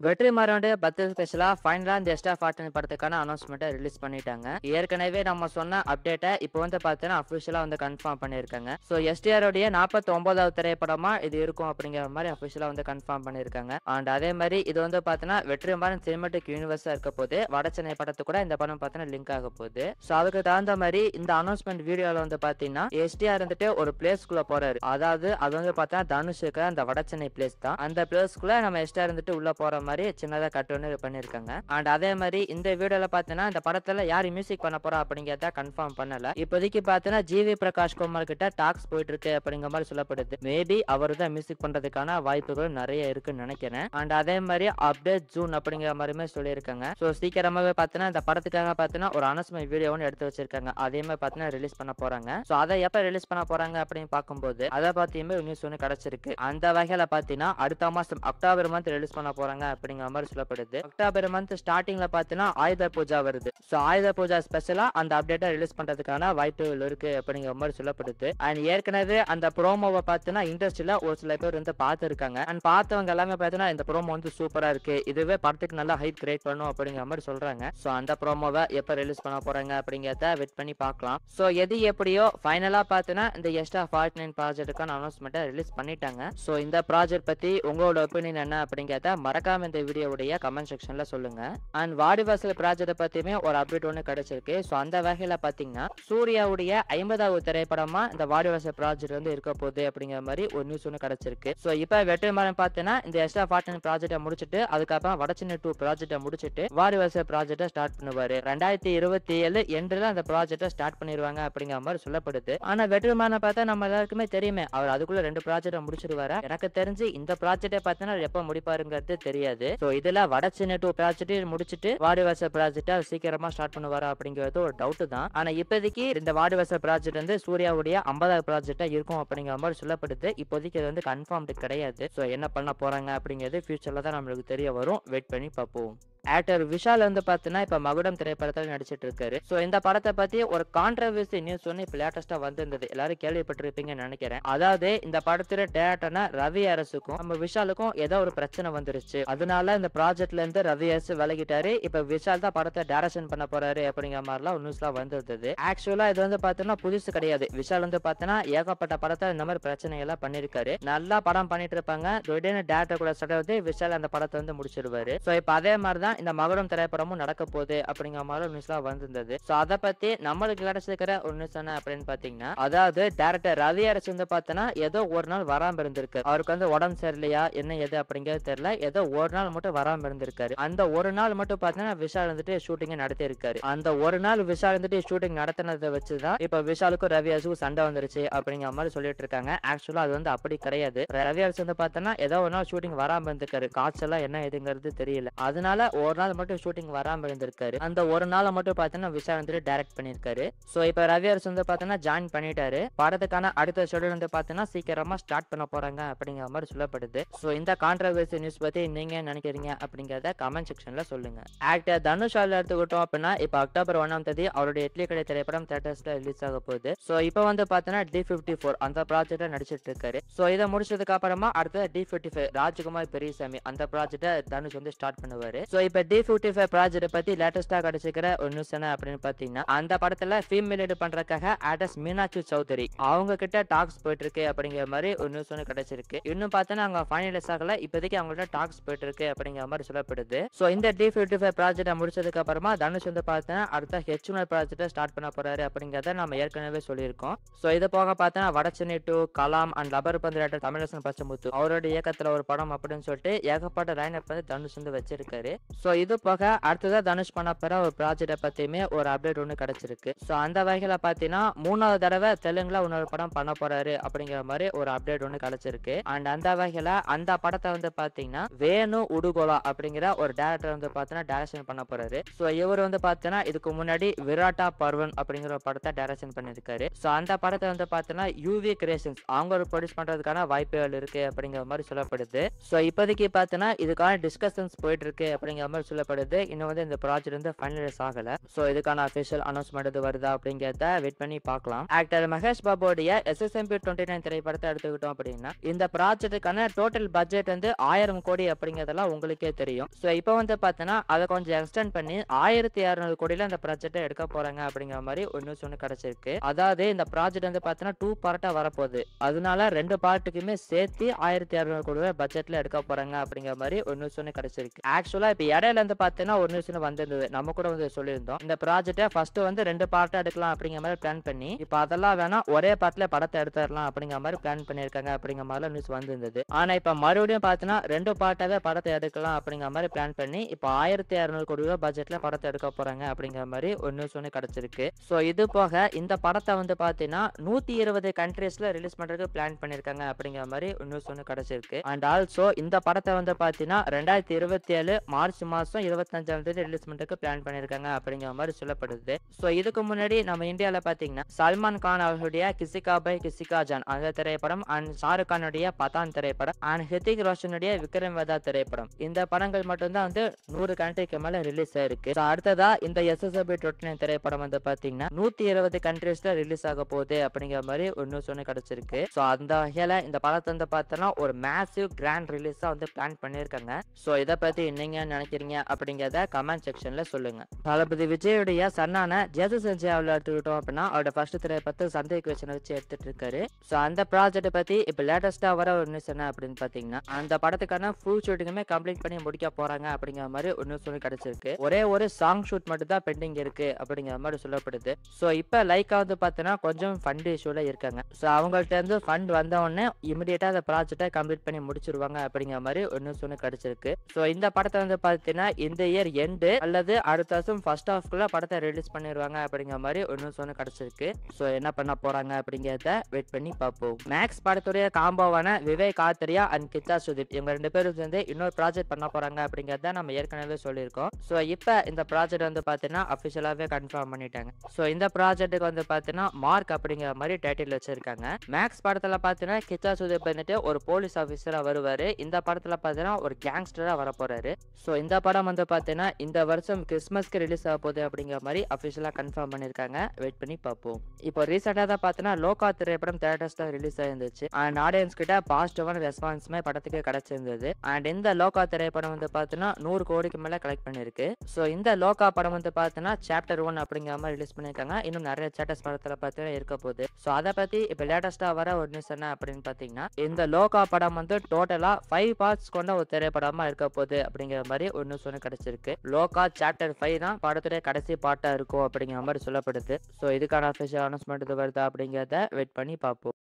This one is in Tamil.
வெற்றிமாறனுடைய பர்த்டே ஸ்பெஷலா ஃபைனலா இந்த எஸ்டா ஃபார்டன் படத்துக்கான அனௌன்ஸ்மெண்ட்டை ரிலீஸ் பண்ணிட்டாங்க. ஏற்கனவே நம்ம சொன்ன அப்டேட்டை இப்போ வந்து பார்த்தீங்கன்னா அஃபிஷியலா வந்து கன்ஃபார்ம் பண்ணியிருக்காங்க. ஸோ எஸ்டிஆருடைய 49வது திரைப்படமா இது இருக்கும் அப்படிங்கிற மாதிரி அஃபிஷியலா வந்து கன்ஃபார்ம் பண்ணியிருக்காங்க. அண்ட் அதே மாதிரி இது வந்து பார்த்தீங்கன்னா வெற்றிமாறன் சினிமாட்டிக் யூனிவர்ஸா இருக்க போது வடச்சென்னை படத்து கூட இந்த படம் பார்த்தீங்கன்னா லிங்க் ஆக போகுது. ஸோ அதுக்கு தகுந்த மாதிரி இந்த அனௌன்ஸ்மெண்ட் வீடியோவில் வந்து பார்த்தீங்கன்னா எஸ்டிஆர் வந்துட்டு ஒரு பிளேஸ்க்குள்ள போறாரு. அதாவது அது வந்து பார்த்தீங்கன்னா தனுஷுக்கு அந்த வடச்சென்னை பிளேஸ் தான். அந்த பிளேஸ்க்குள்ள நம்ம எஸ்டிஆர் வந்துட்டு உள்ள போற மாதிரி சின்னதா கட்டொன்னு பண்ணிருக்காங்க. அண்ட் அதே மாதிரி இந்த வீடியோல பாத்தீங்கன்னா இந்த படத்துல யாரு மியூசிக் பண்ண போறா அப்படிங்கறத கன்ஃபார்ம் பண்ணல. இப்போதைக்கு பாத்தீங்கன்னா ஜிவி பிரகாஷ் குமார் கிட்ட டாக்ஸ் போயிட்டு இருக்கு அப்படிங்கிற மாதிரி சொல்லப்படுது. மேபி அவர் தான் மியூசிக் பண்றதுக்கான வாய்ப்புகள் நிறைய இருக்குன்னு நினைக்கிறேன். அண்ட் அதே மாதிரி அப்டேட் ஜூன் அப்படிங்கிற மாதிரியுமே சொல்லியிருக்காங்க. ஸோ சீக்கிரமாவே பாத்தீங்கன்னா இந்த படத்துக்காக பாத்தீங்கன்னா ஒரு அனௌன்ஸ்மெண்ட் வீடியோ ஒன்று எடுத்து வச்சிருக்காங்க. அதே மாதிரி பாத்தீங்கன்னா ரிலீஸ் பண்ண போறாங்க. ஸோ அதை எப்ப ரிலீஸ் பண்ண போறாங்க அப்படின்னு பார்க்கும்போது அதை பத்தியுமே நியூஸ் ஒன்று கிடைச்சிருக்கு. அந்த வகையில பாத்தீங்கன்னா அடுத்த மாசம் அக்டோபர் மந்த் ரிலீஸ் பண்ண போறாங்க அப்படிங்கிற மாதிரி சொல்லப்படுது. அக்டோபர் மந்த் ஸ்டார்டிங்ல பாத்தீங்கன்னா ஆயுத பூஜா வருது. சோ ஆயுத பூஜா ஸ்பெஷலா அந்த அப்டேட்டை ரிலீஸ் பண்றதுக்கான வாய்ப்புகள் இருக்கு அப்படிங்கிற மாதிரி சொல்லப்படுது. அண்ட் ஏற்கனவே அந்த ப்ரோமோவை பாத்தீங்கன்னா இண்டஸ்ட்ரியில ஒரு சில பேர் வந்து பார்த்திருக்காங்க. அண்ட் பார்த்தவங்க எல்லாமே பாத்தீங்கன்னா இந்த ப்ரோமோ வந்து சூப்பரா இருக்கு, இதுவே படத்துக்கு நல்லா ஹைப் கிரியேட் பண்ணும் அப்படிங்கிற மாதிரி சொல்றாங்க. சோ அந்த ப்ரோமோவை எப்ப ரிலீஸ் பண்ண போறாங்க அப்படிங்கறத வெயிட் பண்ணி பார்க்கலாம். சோ எது எப்படியோ ஃபைனலா பாத்தீங்கன்னா இந்த எஸ்டா 49 ப்ராஜெக்ட்டுக்கான அனௌன்ஸ்மெண்ட்டை ரிலீஸ் பண்ணிட்டாங்க. சோ இந்த ப்ராஜெக்ட் பத்தி உங்களோட ஒப்பீனியன் என்ன அப்படிங்கறத மறக்காம இந்த வீடியோவுடைய கமெண்ட் செக்ஷன்ல சொல்லுங்க. அண்ட் வாடிவாசல் ப்ராஜெக்ட் பத்தியுமே ஒரு அப்டேட் ஒன்று கிடைச்சிருக்கு. ஸோ அந்த வகையில பாத்தீங்கன்னா சூர்யாவுடைய 50வது திரைப்படமா இந்த வாடிவாசல் ப்ராஜெக்ட் வந்து இருக்க போகுது அப்படிங்கிற மாதிரி ஒரு நியூஸ் ஒன்று கிடைச்சிருக்கு. ஸோ இப்போ வெற்றிமாறன் பார்த்தீங்கன்னா இந்த எஸ்டா 49 ப்ராஜெக்டை முடிச்சுட்டு அதுக்கப்புறம் வடச்சென்னை 2 ப்ராஜெக்டை முடிச்சுட்டு வாடிவாசல் ப்ராஜெக்டை ஸ்டார்ட் பண்ணுவாரு. 2027 எண்டில் அந்த ப்ராஜெக்டை ஸ்டார்ட் பண்ணிடுவாங்க அப்படிங்கிற மாதிரி சொல்லப்படுது. ஆனா வெற்றிமாறனை பார்த்தா நம்ம எல்லாருக்குமே தெரியுமே அவர் அதுக்குள்ள 2 ப்ராஜெக்டை முடிச்சிருவாரு. எனக்கு தெரிஞ்சு இந்த ப்ராஜெக்டை பார்த்தீங்கன்னா எப்ப முடிப்பாருங்கிறது தெரியாது. ஸோ இதுல வடச்சென்னை 2 ப்ராஜெக்ட் முடிச்சிட்டு வாடிவாசல் ப்ராஜெக்ட் சீக்கிரமா ஸ்டார்ட் பண்ணுவாரா அப்படிங்கிறது ஒரு டவுட் தான். ஆனா இப்போதைக்கு இந்த வாடிவாசல் ப்ராஜெக்ட் வந்து சூர்யாவுடைய 50வது ப்ராஜெக்டா இருக்கும் அப்படிங்கிற மாதிரி சொல்லப்படுது. இப்போதைக்கு இது வந்து கன்ஃபார்ம்டு கிடையாது. ஸோ என்ன பண்ண போறாங்க அப்படிங்கிறது ஃபியூச்சர்ல தான் நம்மளுக்கு தெரிய வரும். வெயிட் பண்ணி பார்ப்போம். ஆக்டர் விஷால் வந்து பாத்தீங்கன்னா இப்ப மகுடம் திரைப்படத்தில் நடிச்சிட்டு இருக்காரு. சோ இந்த படத்தை பத்தி ஒரு கான்ட்ரவர்சி நியூஸ் ஒன்று இப்ப லேட்டஸ்டா வந்திருந்தது. எல்லாரும் கேள்விப்பட்டிருப்பீங்கன்னு நினைக்கிறேன். அதாவது இந்த படத்துல டேரக்டர்னா ரவி அரசுக்கும் நம்ம விஷாலுக்கும் ஏதோ ஒரு பிரச்சனை வந்துருச்சு. அதனால இந்த ப்ராஜெக்ட்ல இருந்து ரவி அரசு விலகிட்டாரு. இப்ப விஷால் தான் படத்தை டைரக்ஷன் பண்ண போறாரு அப்படிங்கிற மாதிரிலாம் நியூஸ்லாம் வந்திருந்தது. ஆக்சுவலா இது வந்து பாத்தீங்கன்னா புதுசு கிடையாது. விஷால் வந்து பாத்தீங்கன்னா ஏகப்பட்ட படத்தை இந்த மாதிரி பிரச்சனை எல்லாம் பண்ணிருக்காரு. நல்லா படம் பண்ணிட்டு இருப்பாங்க. திடீர்னு டேரக்டர் கூட சொல்றது விஷால் அந்த படத்தை வந்து முடிச்சிருவாரு. சோ இப்ப அதே மாதிரிதான் இந்த மகுடம் திரைப்படமும் நடக்க போகுது அப்படிங்கிற மாதிரி நியூஸ்லாம் வந்திருந்தது. சோ அதை பத்தி நம்மளுக்கு கிடைச்சிருக்கிற ஒரு நியூஸ் என்ன அப்படின்னு பாத்தீங்கன்னா அதாவது டேரக்டர் ரவி அரசு வந்து பாத்தீங்கன்னா ஏதோ ஒரு நாள் வராம இருந்திருக்கு. அவருக்கு வந்து உடம்பு சரியில்லையா என்ன எது அப்படிங்கிறது தெரியல. ஏதோ ஒரு நாள் மட்டும் வராம இருந்திருக்காரு. அந்த ஒரு நாள் மட்டும் பாத்தீங்கன்னா விஷால் வந்துட்டு ஷூட்டிங் நடத்தி இருக்காரு. அந்த ஒரு நாள் விஷால் வந்துட்டு ஷூட்டிங் நடத்தினதை வச்சுதான் இப்ப விஷாலுக்கும் ரவி அரசுக்கும் சண்டை வந்துருச்சு அப்படிங்கிற மாதிரி சொல்லிட்டு இருக்காங்க. ஆக்சுவலா அது வந்து அப்படி கிடையாது. ரவி அரசு வந்து பாத்தீங்கன்னா ஏதோ ஒரு நாள் ஷூட்டிங் வராம இருந்திருக்காரு. காய்ச்சலா என்ன எதுங்கிறது தெரியல. அதனால ஒரு நாள் மட்டும் ஷூட்டிங் வராம இருந்திருக்காரு. அந்த ஒரு நாளை மட்டும் பாத்தீங்கன்னா விஷால் வந்துட்டு டைரக்ட் பண்ணிருக்காரு. சோ இப்ப ரவி அரசு வந்து பாத்தீங்கன்னா ஜாயின் பண்ணிட்டாரு. படத்துக்கான அடுத்த ஷெட்யூல் வந்து பாத்தீங்கன்னா சீக்கிரமா ஸ்டார்ட் பண்ண போறாங்க அப்படிங்கிற மாதிரி சொல்லப்படுது. சோ இந்த கான்ட்ரவர்சி நியூஸ் பத்தி நீங்க நினைக்கிறீங்க அப்படிங்கறத கமெண்ட் செக்ஷன்ல சொல்லுங்க. ஆக்டர் தனுஷ் எடுத்துக்கிட்டோம் அப்படின்னா இப்ப அக்டோபர் 1ஆம் தேதி அவருடைய இட்லி கடை திரைப்படம் தியேட்டர்ஸ்ல ரிலீஸ் ஆக போகுது. சோ இப்ப வந்து பாத்தீங்கன்னா D54 அந்த ப்ராஜெக்ட நடிச்சிட்டு இருக்காரு. சோ இதை முடிச்சதுக்கு அப்புறமா அடுத்த D55 ராஜ்குமார் பெரியசாமி அந்த ப்ராஜெக்ட தனுஷ் வந்து ஸ்டார்ட் பண்ணுவாரு. சோ இப்ப D55 ப்ராஜெக்ட் பத்தி லேட்டஸ்டா கிடைச்சிருக்கிற ஒரு நியூஸ் என்ன அப்படின்னு பாத்தீங்கன்னா அந்த படத்துல ஃபீமேல் லீட் பண்றதுக்காக ஆக்ட்ரஸ் மீனாட்சி சௌத்ரி அவங்க கிட்ட டாக்ஸ் போயிட்டு இருக்கு அப்படிங்கிற மாதிரி ஒரு நியூஸ் ஒன்று கிடைச்சிருக்கு. இன்னும் பார்த்தீங்கன்னா அவங்க ஃபைனலைஸ் ஆகல. இப்போதைக்கு அவங்கள்ட்ட டாக்ஸ் போயிட்டு இருக்கு அப்படிங்கிற மாதிரி சொல்லப்படுது. ஸோ இந்த D55 ப்ராஜெக்ட் முடிச்சதுக்கு அப்புறமா தனுஷ் வந்து பார்த்தீங்கன்னா அடுத்த H1 ப்ராஜெக்ட் ஸ்டார்ட் பண்ண போறாரு அப்படிங்கிறத நம்ம ஏற்கனவே சொல்லியிருக்கோம். ஸோ இது போக பார்த்தீங்கன்னா வடச்சென்னை 2 கலாம் அண்ட் லபர் பந்து ரைட்டர் தமிழரசன் பச்சமுத்து அவரோட இயக்கத்துல ஒரு படம் அப்படின்னு சொல்லிட்டு ஏகப்பட்ட லைனப் வந்து தனுஷ் வந்து வச்சிருக்காரு. ஸோ இது போக அடுத்ததா தனுஷ் பண்ண போற ஒரு ப்ராஜெக்ட பத்தியுமே ஒரு அப்டேட் ஒன்று கிடைச்சிருக்கு. ஸோ அந்த வகையில பாத்தீங்கன்னா 3வது தடவை தெலுங்குல இன்னொரு படம் பண்ண போறாரு அப்படிங்கிற மாதிரி ஒரு அப்டேட் ஒன்று கிடைச்சிருக்கு. அண்ட் அந்த வகையில அந்த படத்தை வந்து பாத்தீங்கன்னா வேணு உடுகோலா அப்படிங்கிற ஒரு டேரக்டர் வந்து பாத்தீங்கன்னா டைரக்ஷன் பண்ண போறாரு. ஸோ இவர் வந்து பாத்தீங்கன்னா இதுக்கு முன்னாடி விராட்டா பர்வன் அப்படிங்கிற ஒரு படத்தை டைரக்ஷன் பண்ணிருக்காரு. ஸோ அந்த படத்தை வந்து பாத்தீங்கன்னா UV கிரியேஷன்ஸ் அவங்க ஒரு ப்ரொடியூஸ் பண்றதுக்கான வாய்ப்புகள் இருக்கு அப்படிங்கிற மாதிரி சொல்லப்படுது. ஸோ இப்போதைக்கு பாத்தீங்கன்னா இதுக்கான டிஸ்கஷன்ஸ் போயிட்டு இருக்கு அப்படிங்கிற அப்படிங்கிற மாதிரி சொல்லப்படுது. இன்னும் வந்து இந்த ப்ராஜெக்ட் வந்து ஃபைனலைஸ் ஆகல. ஸோ இதுக்கான அஃபிஷியல் அனௌன்ஸ்மெண்ட் எது வருதா அப்படிங்கிறத வெயிட் பண்ணி பார்க்கலாம். ஆக்டர் மகேஷ் பாபுடைய SSMP 29 திரைப்படத்தை எடுத்துக்கிட்டோம் அப்படின்னா இந்த ப்ராஜெக்ட்டுக்கான டோட்டல் பட்ஜெட் வந்து 1000 கோடி அப்படிங்கிறதெல்லாம் உங்களுக்கே தெரியும். ஸோ இப்போ வந்து பார்த்தீங்கன்னா அதை கொஞ்சம் எக்ஸ்டெண்ட் பண்ணி 1200 கோடியில அந்த ப்ராஜெக்டை எடுக்க போறாங்க அப்படிங்கிற மாதிரி ஒரு நியூஸ் ஒன்று கிடைச்சிருக்கு. அதாவது இந்த ப்ராஜெக்ட் வந்து பார்த்தீங்கன்னா 2 பார்ட்டா வரப்போகுது. அதனால 2 பார்ட்டுக்குமே சேர்த்து 1200 கோடி ரூபாய் பட்ஜெட்ல எடுக்க போறாங்க அப்படிங்கிற மாதிரி ஒரு நியூஸ் ஒன்று கிடைச்சிருக்கு. ஆக்சுவலா இப்போ இடையில வந்து பார்த்தீங்கன்னா ஒரு நியூஸ் வந்திருந்தது. நம்ம கூட வந்து சொல்லியிருந்தோம் இந்த ப்ராஜெக்டை ஃபர்ஸ்ட் வந்து 2 பார்ட்டா எடுக்கலாம் அப்படிங்கிற மாதிரி பிளான் பண்ணி இப்போ அதெல்லாம் வேணா ஒரே பார்ட்ல படத்தை எடுத்துடலாம் அப்படிங்கிற மாதிரி பிளான் பண்ணியிருக்காங்க அப்படிங்கிற மாதிரி நியூஸ் வந்திருந்தது. ஆனா இப்போ மறுபடியும் பார்த்தீங்கன்னா 2 பார்ட்டாவே படத்தை எடுக்கலாம் அப்படிங்கிற மாதிரி பிளான் பண்ணி இப்போ 1200 கோடி ரூபாய் பட்ஜெட்ல படத்தை எடுக்க போறாங்க அப்படிங்கிற மாதிரி ஒரு நியூஸ் ஒன்று கிடைச்சிருக்கு. ஸோ இது போக இந்த படத்தை வந்து பார்த்தீங்கன்னா 120 கண்ட்ரீஸ்ல ரிலீஸ் பண்றதுக்கு பிளான் பண்ணிருக்காங்க அப்படிங்கிற மாதிரி ஒரு நியூஸ் ஒன்று கிடைச்சிருக்கு. அண்ட் ஆல்சோ இந்த படத்தை வந்து பார்த்தீங்கன்னா 2027 மார்ச் மாசம் 25ஆம் தேதி ரிலீஸ் பண்றதுக்கு பிளான் பண்ணிருக்காங்க அப்படிங்கிற மாதிரி சொல்லப்படுது. ஸோ இதுக்கு முன்னாடி நம்ம இந்தியாவில் பார்த்தீங்கன்னா சல்மான் கான் அவர்களுடைய கிசிகா பை கிசிகா ஜான் அந்த திரைப்படம் அண்ட் ஷாருக் கானுடைய பதான் திரைப்படம் அண்ட் ஹிருத்திக் ரோஷனுடைய விக்ரம் வேதா திரைப்படம் இந்த படங்கள் மட்டும்தான் வந்து 100 கண்ட்ரிக்கு மேல ரிலீஸ் ஆயிருக்கு. அடுத்ததா இந்த SSMP 29 திரைப்படம் வந்து பாத்தீங்கன்னா 120 கண்ட்ரீஸ்ல ரிலீஸ் ஆக போகுது அப்படிங்கிற மாதிரி ஒரு நியூஸ் ஒன்று கிடைச்சிருக்கு. ஸோ அந்த வகையில இந்த படத்தை வந்து பார்த்தோன்னா ஒரு மேசிவ் கிராண்ட் ரிலீஸா வந்து பிளான் பண்ணியிருக்காங்க. ஸோ இதை பத்தி நீங்க நினைக்கிறீங்க அப்படிங்கிறத கமெண்ட் செக்ஷன்ல சொல்லுங்க. தளபதி விஜயுடைய சன்னான ஜேசு செஞ்சாவில் எடுத்துக்கிட்டோம் அப்படின்னா அவரோட ஃபர்ஸ்ட் திரைப்படத்தை சந்தேக வச்சு வச்சு எடுத்துட்டு இருக்காரு. ஸோ அந்த ப்ராஜெக்ட் பத்தி இப்போ லேட்டஸ்டா வர ஒரு நியூஸ் என்ன அப்படின்னு பாத்தீங்கன்னா அந்த படத்துக்கான ஃபுல் ஷூட்டிங்குமே கம்ப்ளீட் பண்ணி முடிக்க போறாங்க அப்படிங்கிற மாதிரி ஒரு நியூஸ் ஒன்று கிடைச்சிருக்கு. ஒரே ஒரு சாங் ஷூட் மட்டும் தான் பெண்டிங் இருக்கு அப்படிங்கிற மாதிரி சொல்லப்படுது. ஸோ இப்போ லைக்கா வந்து பார்த்தீங்கன்னா கொஞ்சம் ஃபண்ட் இஷ்யூல இருக்காங்க. ஸோ அவங்கள்ட்ட இருந்து ஃபண்ட் வந்த உடனே இமிடியேட்டா அந்த ப்ராஜெக்டை கம்ப்ளீட் பண்ணி முடிச்சிருவாங்க அப்படிங்கிற மாதிரி ஒரு நியூஸ் ஒன்று கிடைச்சிருக்கு. ஸோ இந்த படத்தை வந்து பார்த்தீங்கன்னா இந்த இயர் எண்டு அல்லது அடுத்த வருஷம் ஃபர்ஸ்ட் ஹாஃப்குள்ள படத்தை ரிலீஸ் பண்ணிடுவாங்க அப்படிங்கிற மாதிரி ஒரு நியூஸ் ஒன்று கிடைச்சிருக்கு. ஸோ என்ன பண்ண போறாங்க அப்படிங்கிறத வெயிட் பண்ணி பார்ப்போம். மேக்ஸ் படத்துடைய காம்போவான விவேக் ஆத்ரியா அண்ட் கிச்சா சுதீப் இவங்க 2 பேரும் சேர்ந்து இன்னொரு ப்ராஜெக்ட் பண்ண போறாங்க அப்படிங்கிறத நம்ம ஏற்கனவே சொல்லியிருக்கோம். ஸோ இப்போ இந்த ப்ராஜெக்ட் வந்து பார்த்தீங்கன்னா அஃபிஷியலாகவே கன்ஃபார்ம் பண்ணிட்டாங்க. ஸோ இந்த ப்ராஜெக்ட்டுக்கு வந்து பார்த்தீங்கன்னா மார்க் அப்படிங்கிற மாதிரி டைட்டில் வச்சிருக்காங்க. மேக்ஸ் படத்தில் பார்த்தீங்கன்னா கிச்சா சுதீப் வந்துட்டு ஒரு போலீஸ் ஆஃபீஸரா வருவாரு. இந்த படத்தில் பார்த்தீங்கன்னா ஒரு கேங்ஸ்டரா வர போறாரு. ஸோ இந்த படம் வந்து பார்த்தீங்கன்னா இந்த வருஷம் கிறிஸ்மஸ்க்கு ரிலீஸ் ஆக போகுது அப்படிங்கிற மாதிரி அஃபிஷியலாக கன்ஃபார்ம் பண்ணியிருக்காங்க. வெயிட் பண்ணி பார்ப்போம். இப்போ ரீசெண்டாக தான் பார்த்தீங்கன்னா லோகா திரைப்படம் தியேட்டர்ஸ்ல ரிலீஸ் ஆயிருந்துச்சு. அண்ட் ஆடியன்ஸ் கிட்ட பாசிட்டிவான ரெஸ்பான்ஸுமே படத்துக்கு கிடைச்சிருந்தது. அண்ட் இந்த லோகா திரைப்படம் வந்து பார்த்தீங்கன்னா 100 கோடிக்கு மேல கலெக்ட் பண்ணிருக்கு. ஸோ இந்த லோகா படம் வந்து பார்த்தீங்கன்னா சாப்டர் 1 அப்படிங்கிற மாதிரி ரிலீஸ் பண்ணியிருக்காங்க. இன்னும் நிறைய சாப்டர்ஸ் படத்தில் பார்த்தீங்கன்னா இருக்க போகுது. ஸோ அதை பத்தி இப்போ லேட்டஸ்டா வர ஒரு நியூஸ் என்ன அப்படின்னு பார்த்தீங்கன்னா இந்த லோகா படம் வந்து டோட்டலா 5 பார்ட்ஸ் கொண்ட ஒரு திரைப்படமா இருக்க போகுது அப்படிங்கிற மாதிரி ஒரு நியூஸ் ஒன்று கிடைச்சிருக்கு. லோகா சாப்டர் 5 தான் படத்துடைய கடைசி பார்ட்டா இருக்கும் அப்படிங்கிற மாதிரி சொல்லப்படுது. ஸோ இதுக்கான அஃபிஷியல் அனௌன்ஸ்மெண்ட் வருதா அப்படிங்கிறத வெயிட் பண்ணி பார்ப்போம்.